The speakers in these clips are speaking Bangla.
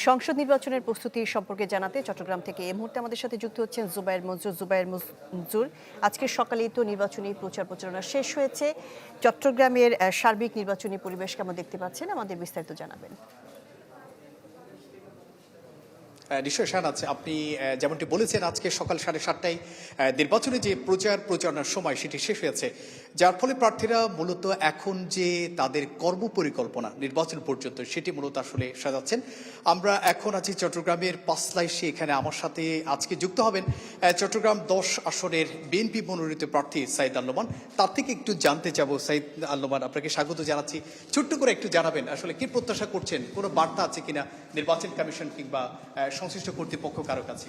সংসদ নির্বাচনের প্রস্তুতি সম্পর্কে জানাতে চট্টগ্রাম থেকে এই মুহূর্তে আমাদের সাথে যুক্ত হচ্ছেন জুবায়ের মঞ্জুর। আজকে সকালেই তো নির্বাচনী প্রচারণা শেষ হয়েছে। চট্টগ্রামের সার্বিক নির্বাচনী পরিবেশ কেমন দেখতে পাচ্ছেন, আমাদের বিস্তারিত জানাবেন। নিশ্চয় শাহনাজ, আপনি যেমনটি বলেছেন আজকে সকাল 7:30টায় নির্বাচনে যে প্রচারণার সময় সেটি শেষ হয়েছে, যার ফলে প্রার্থীরা মূলত এখন যে তাদের কর্মপরিকল্পনা নির্বাচন পর্যন্ত সেটি মূলত আসলে সাজাচ্ছেন। আমরা এখন আছি চট্টগ্রামের পাঁচলাইশে, এখানে আমার সাথে আজকে যুক্ত হবেন চট্টগ্রাম 10 আসনের বিএনপি মনোনীত প্রার্থী সাইদ আল-নোমান। তার থেকে একটু জানতে চাবো, সাইদ আল-নোমান আপনাকে স্বাগত জানাচ্ছি। ছোট্ট করে একটু জানাবেন আসলে কি প্রত্যাশা করছেন, কোনো বার্তা আছে কিনা নির্বাচন কমিশন কিংবা সংশ্লিষ্ট কর্তৃপক্ষ কারো কাছে?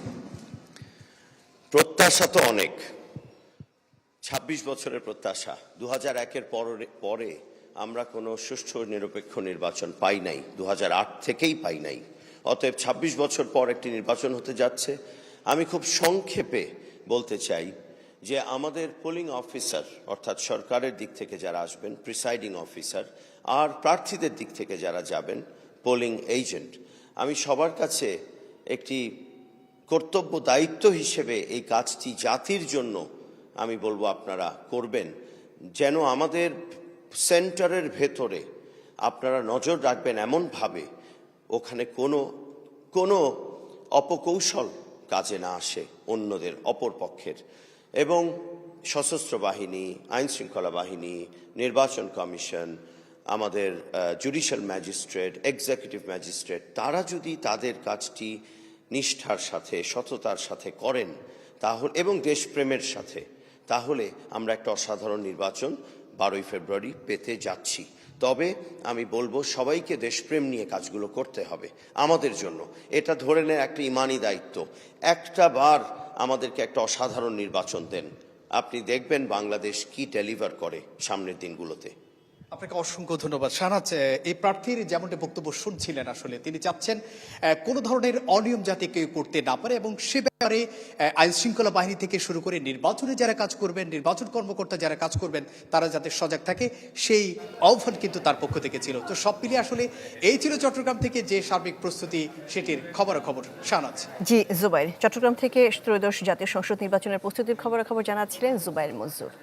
প্রত্যাশা তো অনেক, ২৬ বছরের প্রত্যাশা। ২০০১-এর পরে আমরা কোনো সুষ্ঠু নিরপেক্ষ নির্বাচন পাই নাই, ২০০৮ থেকেই পাই নাই। অতএব ২৬ বছর পর একটি নির্বাচন হতে যাচ্ছে। আমি খুব সংক্ষেপে বলতে চাই যে আমাদের পোলিং অফিসার অর্থাৎ সরকারের দিক থেকে যারা আসবেন, প্রিসাইডিং অফিসার, আর প্রার্থীদের দিক থেকে যারা যাবেন পোলিং এজেন্ট, আমি সবার কাছে একটি কর্তব্য দায়িত্ব হিসেবে এই কাজটি জাতির জন্য আমি বলবো আপনারা করবেন, যেন আমাদের সেন্টারের ভেতরে আপনারা নজর রাখবেন এমনভাবে ওখানে কোনো অপকৌশল কাজে না আসে অন্যদের, অপর পক্ষের। এবং সশস্ত্র বাহিনী, আইন শৃঙ্খলা বাহিনী, নির্বাচন কমিশন, আমাদের জুডিশিয়াল ম্যাজিস্ট্রেট, এক্সিকিউটিভ ম্যাজিস্ট্রেট, তারা যদি তাদের কাজটি নিষ্ঠার সাথে, সততার সাথে করেন তাহলে এবং দেশপ্রেমের সাথে, তাহলে আমরা একটা অসাধারণ নির্বাচন 12ই ফেব্রুয়ারি পেতে যাচ্ছি। তবে আমি বলবো সবাইকে দেশপ্রেম নিয়ে কাজগুলো করতে হবে আমাদের জন্য। এটা ধরে নেয় একটা ইমানি দায়িত্ব। একটা বার আমাদেরকে একটা অসাধারণ নির্বাচন দেন, আপনি দেখবেন বাংলাদেশ কি ডেলিভার করে সামনের দিনগুলোতে। আপনাকে অসংখ্য ধন্যবাদ শাহনাজ। এই প্রার্থীর যেমনটা বক্তব্য শুনছিলেন, আসলে তিনি চাচ্ছেন কোনো ধরনের অনিয়ম যাতে কেউ করতে না পারে, এবং সে ব্যাপারে আইন শৃঙ্খলা বাহিনী থেকে শুরু করে নির্বাচনে যারা কাজ করবেন, নির্বাচন কর্মকর্তা যারা কাজ করবেন, তারা যাতে সজাগ থাকে সেই আহ্বান কিন্তু তার পক্ষ থেকে ছিল। তো সব মিলিয়ে আসলে এই ছিল চট্টগ্রাম থেকে যে সার্বিক প্রস্তুতি, সেটির খবরাখবর। শাহনাজ। জি জুবায়ের, চট্টগ্রাম থেকে ত্রয়োদশ জাতীয় সংসদ নির্বাচনের প্রস্তুতির খবরাখবর জানাচ্ছিলেন জুবায়ের মঞ্জুর।